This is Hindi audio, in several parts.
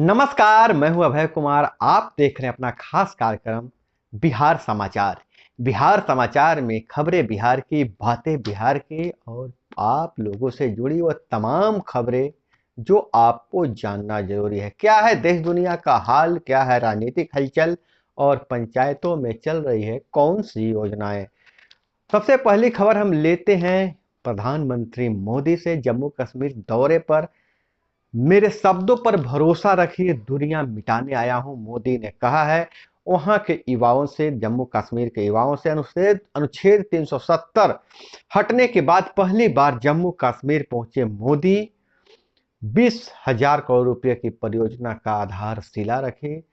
नमस्कार, मैं हूं अभय कुमार। आप देख रहे हैं अपना खास कार्यक्रम बिहार समाचार। बिहार समाचार में खबरें बिहार की, बातें बिहार की और आप लोगों से जुड़ी वो तमाम खबरें जो आपको जानना जरूरी है। क्या है देश दुनिया का हाल, क्या है राजनीतिक हलचल और पंचायतों में चल रही है कौन सी योजनाएं। सबसे पहली खबर हम लेते हैं प्रधानमंत्री मोदी से। जम्मू कश्मीर दौरे पर मेरे शब्दों पर भरोसा रखिए, दुनिया मिटाने आया हूं, मोदी ने कहा है। वहां के युवाओं से, जम्मू कश्मीर के युवाओं से अनुच्छेद अनुच्छेद 370 हटने के बाद पहली बार जम्मू कश्मीर पहुंचे मोदी। 20,000 करोड़ रुपए की परियोजना का आधारशिला रखी,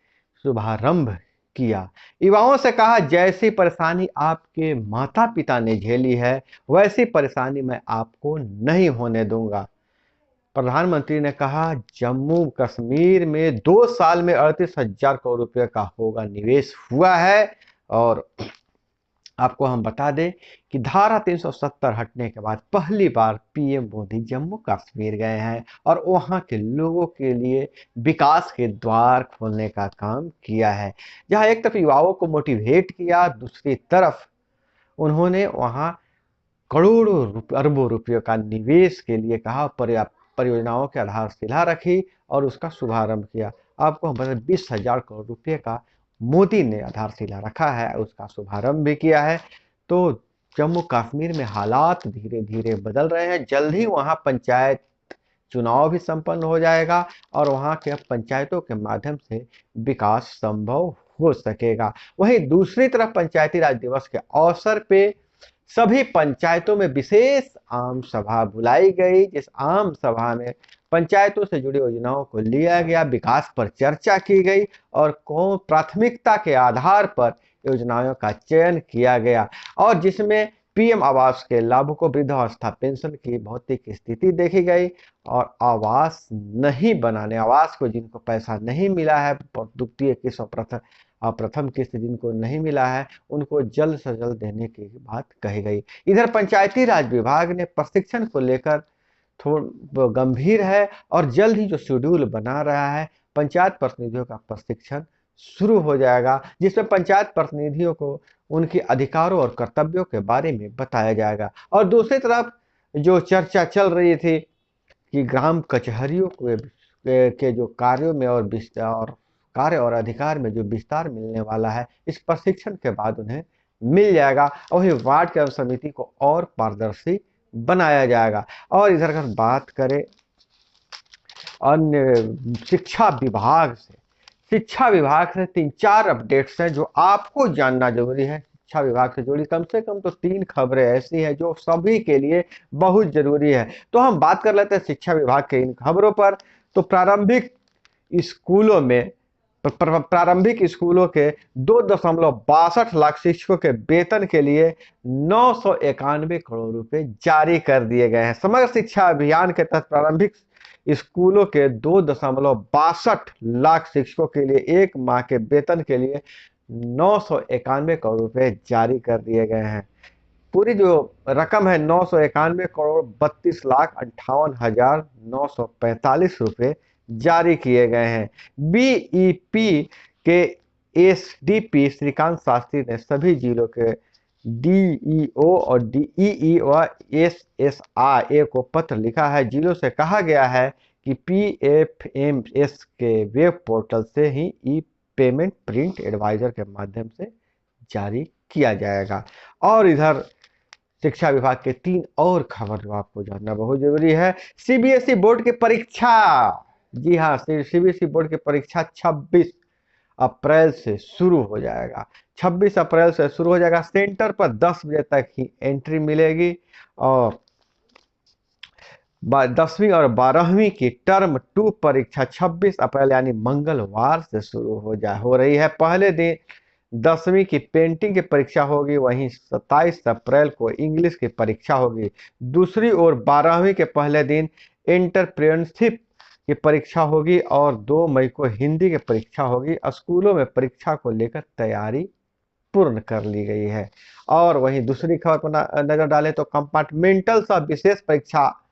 शुभारंभ किया। युवाओं से कहा, जैसी परेशानी आपके माता पिता ने झेली है वैसी परेशानी मैं आपको नहीं होने दूंगा। प्रधानमंत्री ने कहा, जम्मू कश्मीर में 2 साल में 38,000 करोड़ रुपए का होगा निवेश हुआ है। और आपको हम बता दें कि धारा 370 हटने के बाद पहली बार पीएम मोदी जम्मू कश्मीर गए हैं और वहां के लोगों के लिए विकास के द्वार खोलने का काम किया है। जहां एक तरफ युवाओं को मोटिवेट किया, दूसरी तरफ उन्होंने वहां करोड़ों अरबों रुपयों का निवेश के लिए कहा, पर्याप्त परियोजनाओं की आधारशिला रखी और उसका शुभारंभ किया। आपको हम बता 20,000 करोड़ रुपये का मोदी ने आधारशिला रखा है, उसका शुभारंभ भी किया है। तो जम्मू कश्मीर में हालात धीरे धीरे बदल रहे हैं। जल्द ही वहां पंचायत चुनाव भी संपन्न हो जाएगा और वहां के पंचायतों के माध्यम से विकास संभव हो सकेगा। वहीं दूसरी तरफ पंचायती राज दिवस के अवसर पे सभी पंचायतों में विशेष आम सभा बुलाई गई, जिस आम सभा में पंचायतों से जुड़ी योजनाओं को लिया गया, विकास पर चर्चा की गई और कौन प्राथमिकता के आधार पर योजनाओं का चयन किया गया। और जिसमें पीएम आवास के लाभ को, वृद्धावस्था पेंशन की भौतिक स्थिति देखी गई और आवास नहीं बनाने, आवास को जिनको पैसा नहीं मिला है, द्वितीय किस्त और प्रथम किस्त जिनको नहीं मिला है, उनको जल्द से जल्द देने की बात कही गई। इधर पंचायती राज विभाग ने प्रशिक्षण को लेकर थोड़ा गंभीर है और जल्द ही जो शेड्यूल बना रहा है, पंचायत प्रतिनिधियों का प्रशिक्षण शुरू हो जाएगा, जिसमें पंचायत प्रतिनिधियों को उनके अधिकारों और कर्तव्यों के बारे में बताया जाएगा। और दूसरी तरफ जो चर्चा चल रही थी कि ग्राम कचहरियों के जो कार्यों में और विस्तार, कार्य और अधिकार में जो विस्तार मिलने वाला है, इस प्रशिक्षण के बाद उन्हें मिल जाएगा। वही वार्ड के समिति को और पारदर्शी बनाया जाएगा। और इधर अगर बात करें अन्य शिक्षा विभाग से 3-4 अपडेट्स हैं जो आपको जानना जरूरी है। शिक्षा विभाग से जुड़ी कम से कम तो 3 खबरें ऐसी हैं जो सभी के लिए बहुत जरूरी है। तो हम बात कर लेते हैं शिक्षा विभाग के इन खबरों पर। तो प्रारंभिक स्कूलों के 2.62 लाख शिक्षकों के वेतन के लिए 991 करोड़ रुपए जारी कर दिए गए हैं। समग्र शिक्षा अभियान के तहत प्रारंभिक स्कूलों के 2.62 लाख शिक्षकों के लिए एक माह के वेतन के लिए 991 करोड़ रुपए जारी कर दिए गए हैं। पूरी जो रकम है 991 करोड़ 32,58,945 रुपए जारी किए गए हैं। बीईपी के एसडीपी श्रीकांत शास्त्री ने सभी जिलों के डीईओ और डीईई व एसएसआई को पत्र लिखा है। जिलों से कहा गया है कि पीएफएमएस के वेब पोर्टल से ही ई पेमेंट प्रिंट एडवाइजर के माध्यम से जारी किया जाएगा। और इधर शिक्षा विभाग के 3 और खबर जो आपको जानना बहुत जरूरी है। सीबीएसई बोर्ड की परीक्षा, जी हाँ, सीबीएसई बोर्ड की परीक्षा 26 अप्रैल से शुरू हो जाएगा। 26 अप्रैल से शुरू हो जाएगा। सेंटर पर 10 बजे तक ही एंट्री मिलेगी और 10वीं और 12वीं की टर्म 2 परीक्षा 26 अप्रैल यानी मंगलवार से शुरू हो रही है। पहले दिन 10वीं की पेंटिंग की परीक्षा होगी, वहीं 27 अप्रैल को इंग्लिश की परीक्षा होगी। दूसरी ओर 12वीं के पहले दिन एंटरप्रेन्योरशिप की परीक्षा होगी और 2 मई को हिंदी की परीक्षा होगी। स्कूलों में परीक्षा को लेकर तैयारी पूर्ण कर ली गई है। और वहीं दूसरी खबर पर नजर डालें तो कंपार्टमेंटल सा विशेष परीक्षा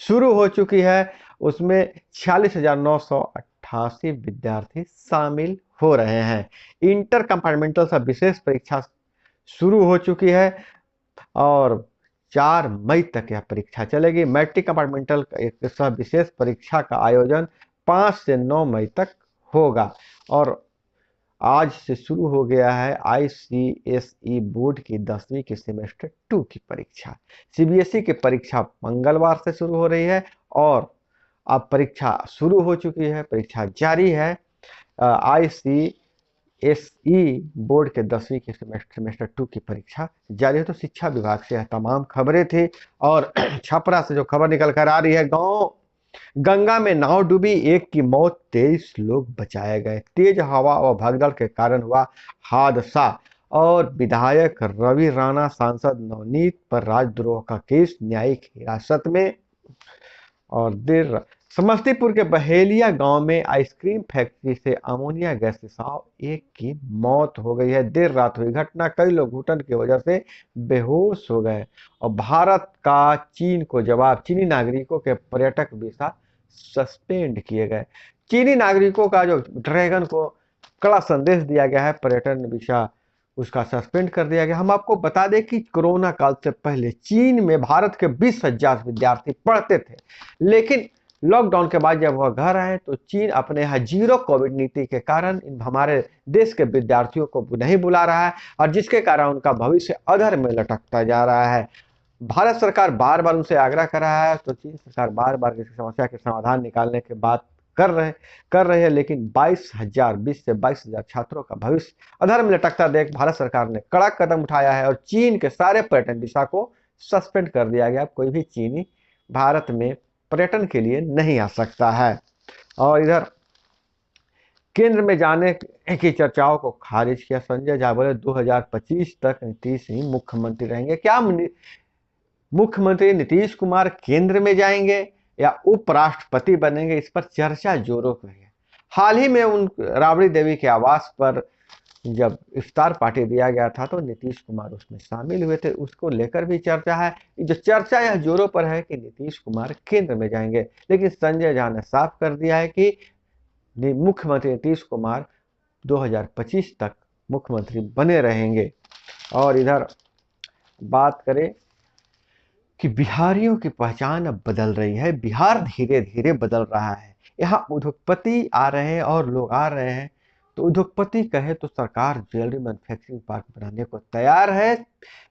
शुरू हो चुकी है। उसमें 46,958 88 विद्यार्थी शामिल हो रहे हैं। इंटर कंपार्टमेंटल सब विशेष परीक्षा शुरू हो चुकी है और 4 मई तक यह परीक्षा चलेगी। मैट्रिक कंपार्टमेंटल एक सब विशेष परीक्षा का आयोजन 5 से 9 मई तक होगा और आज से शुरू हो गया है ICSE बोर्ड की 10वीं की सेमेस्टर 2 की परीक्षा। CBSE की परीक्षा मंगलवार से शुरू हो रही है और अब परीक्षा शुरू हो चुकी है, परीक्षा जारी है। ICSE बोर्ड के 10वीं की सेमेस्टर 2 की परीक्षा जारी है। तो शिक्षा विभाग से यह तमाम खबरें थी और छपरा से जो खबर निकल कर आ रही है, गांव गंगा में नाव डूबी, 1 की मौत, 23 लोग बचाए गए। तेज हवा और भगदड़ के कारण हुआ हादसा। और विधायक रवि राणा सांसद नवनीत पर राजद्रोह का केस, न्यायिक हिरासत में। और देर समस्तीपुर के बहेलिया गांव में आइसक्रीम फैक्ट्री से अमोनिया गैस रिसाव, 1 की मौत हो गई है। देर रात हुई घटना, कई लोग घुटन की वजह से बेहोश हो गए। और भारत का चीन को जवाब, चीनी नागरिकों के पर्यटक वीजा सस्पेंड किए गए। चीनी नागरिकों का जो ड्रैगन को कड़ा संदेश दिया गया है, पर्यटन वीजा उसका सस्पेंड कर दिया गया। हम आपको बता दें कि कोरोना काल से पहले चीन में भारत के 20,000 विद्यार्थी पढ़ते थे, लेकिन लॉकडाउन के बाद जब वह घर आए तो चीन अपने यहाँ जीरो कोविड नीति के कारण हमारे देश के विद्यार्थियों को नहीं बुला रहा है और जिसके कारण उनका भविष्य अधर में लटकता जा रहा है। भारत सरकार बार बार उनसे आग्रह कर रहा है तो चीन सरकार बार बार इस समस्या के समाधान निकालने के बात कर रहे हैं, लेकिन 20 से 22,000 छात्रों का भविष्य अधर में लटकता देख भारत सरकार ने कड़ा कदम उठाया है और चीन के सारे पर्यटन वीजा को सस्पेंड कर दिया गया। कोई भी चीनी भारत में पर्यटन के लिए नहीं आ सकता है। और इधर केंद्र में जाने की चर्चाओं को खारिज किया संजय झा, बोले 2025 तक नीतीश ही मुख्यमंत्री रहेंगे। क्या मुख्यमंत्री नीतीश कुमार केंद्र में जाएंगे या उपराष्ट्रपति बनेंगे, इस पर चर्चा जोरों पर है। हाल ही में उन राबड़ी देवी के आवास पर जब इफ्तार पार्टी दिया गया था तो नीतीश कुमार उसमें शामिल हुए थे, उसको लेकर भी चर्चा है। जो चर्चा यह जोरों पर है कि नीतीश कुमार केंद्र में जाएंगे, लेकिन संजय झा ने साफ कर दिया है कि मुख्यमंत्री नीतीश कुमार 2025 तक मुख्यमंत्री बने रहेंगे। और इधर बात करें कि बिहारियों की पहचान अब बदल रही है, बिहार धीरे धीरे बदल रहा है। यहाँ उद्योगपति आ रहे हैं और लोग आ रहे हैं, तो उद्योगपति कहे तो सरकार ज्वेलरी मैन्युफैक्चरिंग पार्क बनाने को तैयार है।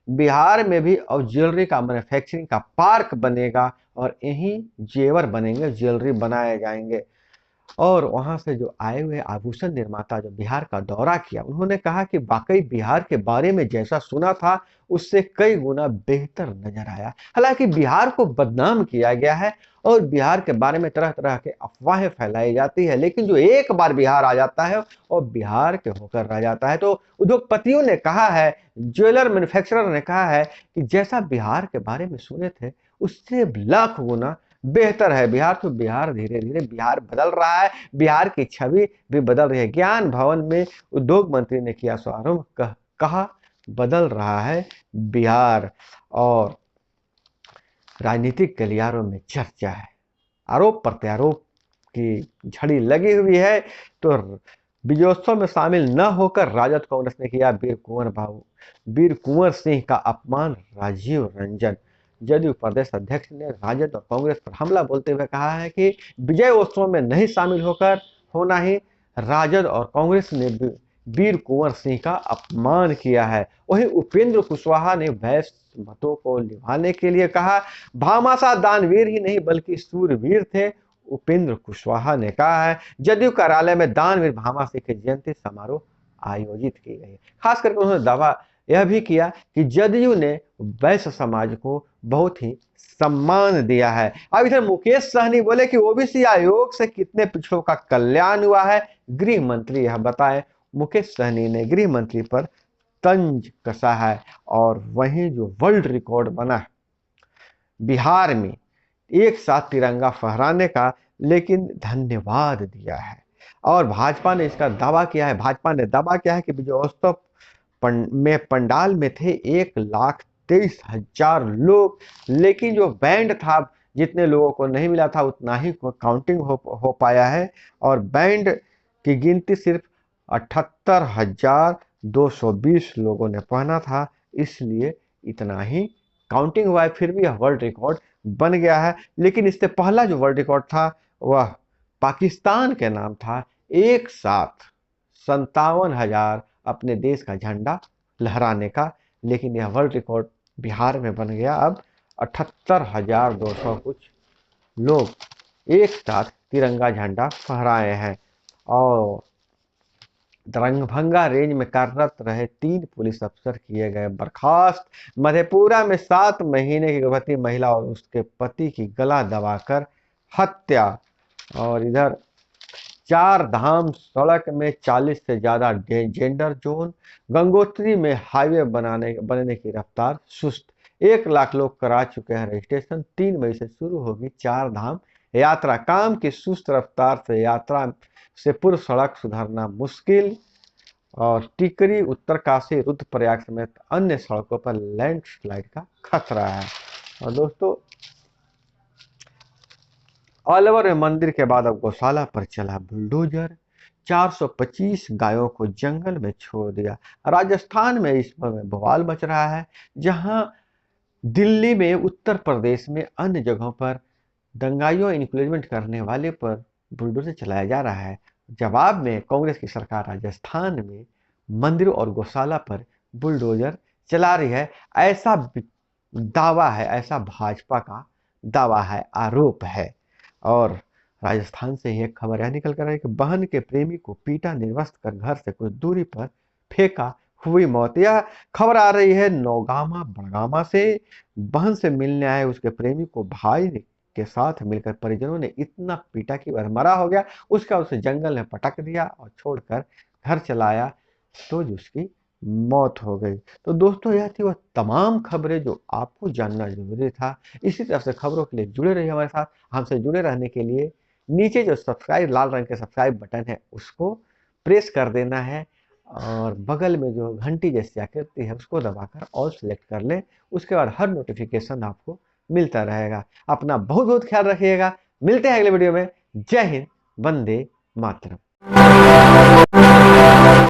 बिहार में भी और ज्वेलरी का मैन्युफैक्चरिंग का पार्क बनेगा और यहीं जेवर बनेंगे, ज्वेलरी बनाए जाएंगे। और वहां से जो आए हुए आभूषण निर्माता जो बिहार का दौरा किया, उन्होंने कहा कि वाकई बिहार के बारे में जैसा सुना था उससे कई गुना बेहतर नजर आया। हालांकि बिहार को बदनाम किया गया है और बिहार के बारे में तरह तरह के अफवाहें फैलाई जाती है, लेकिन जो एक बार बिहार आ जाता है और बिहार के होकर रह जाता है। तो उद्योगपतियों ने कहा है, ज्वेलर मैन्युफैक्चरर ने कहा है कि जैसा बिहार के बारे में सुने थे उससे लाख गुना बेहतर है बिहार। तो बिहार धीरे धीरे बिहार बदल रहा है, बिहार की छवि भी बदल रही है। ज्ञान भवन में उद्योग मंत्री ने किया शुभारंभ, कहा बदल रहा है बिहार। और राजनीतिक गलियारों में चर्चा है, आरोप प्रत्यारोप की झड़ी लगी हुई है। तो विजयोत्सव में शामिल न होकर राजद कांग्रेस ने किया वीर कुंवर सिंह का अपमान, राजीव रंजन। जदयू प्रदेश अध्यक्ष ने राजद और कांग्रेस पर हमला बोलते हुए कहा है कि विजय उत्सव में नहीं शामिल होना ही राजद और कांग्रेस ने वीर कुंवर सिंह का अपमान किया है। वहीं उपेंद्र कुशवाहा ने वैश्य मतों को निभाने के लिए कहा, भामाशाह दानवीर ही नहीं बल्कि सूरवीर थे, उपेंद्र कुशवाहा ने कहा है। जदयू कार्यालय में दानवीर भामाशाह के जयंती समारोह आयोजित की गई। खास करके उन्होंने दावा यह भी किया कि जदयू ने वैश्य समाज को बहुत ही सम्मान दिया है। अब इधर मुकेश सहनी बोले कि ओबीसी आयोग से कितने पिछड़ों का कल्याण हुआ है, गृह मंत्री यह बताए। मुकेश सहनी ने गृह मंत्री पर तंज कसा है। और वहीं जो वर्ल्ड रिकॉर्ड बना है बिहार में एक साथ तिरंगा फहराने का, लेकिन धन्यवाद दिया है। और भाजपा ने इसका दावा किया है, भाजपा ने दावा किया है कि विजयोत्सव में पंडाल में थे 1,23,000 लोग, लेकिन जो बैंड था जितने लोगों को नहीं मिला था उतना ही काउंटिंग हो पाया है, और बैंड की गिनती सिर्फ 78,220 लोगों ने पहना था, इसलिए इतना ही काउंटिंग हुआ है। फिर भी यह वर्ल्ड रिकॉर्ड बन गया है। लेकिन इससे पहला जो वर्ल्ड रिकॉर्ड था वह पाकिस्तान के नाम था, एक साथ 57,000 अपने देश का झंडा लहराने का। लेकिन यह वर्ल्ड रिकॉर्ड बिहार में बन गया। अब 78,200 कुछ लोग एक साथ तिरंगा झंडा फहराए हैं। और दरभंगा रेंज में कार्यरत रहे 3 पुलिस अफसर किए गए बर्खास्त। मधेपुरा में 7 महीने की गर्भवती महिला और उसके पति की गला दबाकर हत्या। और इधर 4 धाम सड़क में 40 से ज्यादा जेंडर जोन। गंगोत्री में हाईवे बनने की रफ्तार सुस्त। 1 लाख लोग करा चुके हैं रजिस्ट्रेशन। 3 मई से शुरू होगी 4 धाम यात्रा। काम की सुस्त रफ्तार से यात्रा से पूर्व सड़क सुधारना मुश्किल। और टिकरी, उत्तरकाशी, रुद्रप्रयाग समेत अन्य सड़कों पर लैंडस्लाइड का खतरा है। और दोस्तों, अलवर में मंदिर के बाद अब गौशाला पर चला बुलडोजर। 425 गायों को जंगल में छोड़ दिया। राजस्थान में इस समय बवाल मच रहा है, जहां दिल्ली में, उत्तर प्रदेश में, अन्य जगहों पर दंगाइयों इंक्लूजमेंट करने वाले पर बुलडोजर चलाया जा रहा है। जवाब में कांग्रेस की सरकार राजस्थान में मंदिरों और गौशाला पर बुलडोजर चला रही है, ऐसा दावा है, ऐसा भाजपा का दावा है, आरोप है। और राजस्थान से एक खबर यह निकल कर आई कि बहन के प्रेमी को पीटा, निर्वस्त्र कर घर से कुछ दूरी पर फेंका, हुई मौत। यह खबर आ रही है नौगामा बड़गामा से। बहन से मिलने आए उसके प्रेमी को भाई के साथ मिलकर परिजनों ने इतना पीटा कि वह मरा हो गया। उसका उसे जंगल में पटक दिया और छोड़कर घर चलाया, तो उसकी मौत हो गई। तो दोस्तों, यह थी वह तमाम खबरें जो आपको जानना जरूरी था। इसी तरह से खबरों के लिए जुड़े रहिए हमारे साथ। हमसे जुड़े रहने के लिए नीचे जो सब्सक्राइब, लाल रंग के सब्सक्राइब बटन है, उसको प्रेस कर देना है, और बगल में जो घंटी जैसी आकृति है उसको दबाकर ऑल सेलेक्ट कर लें। उसके बाद हर नोटिफिकेशन आपको मिलता रहेगा। अपना बहुत बहुत ख्याल रखिएगा। मिलते हैं अगले वीडियो में। जय हिंद, वंदे मातरम।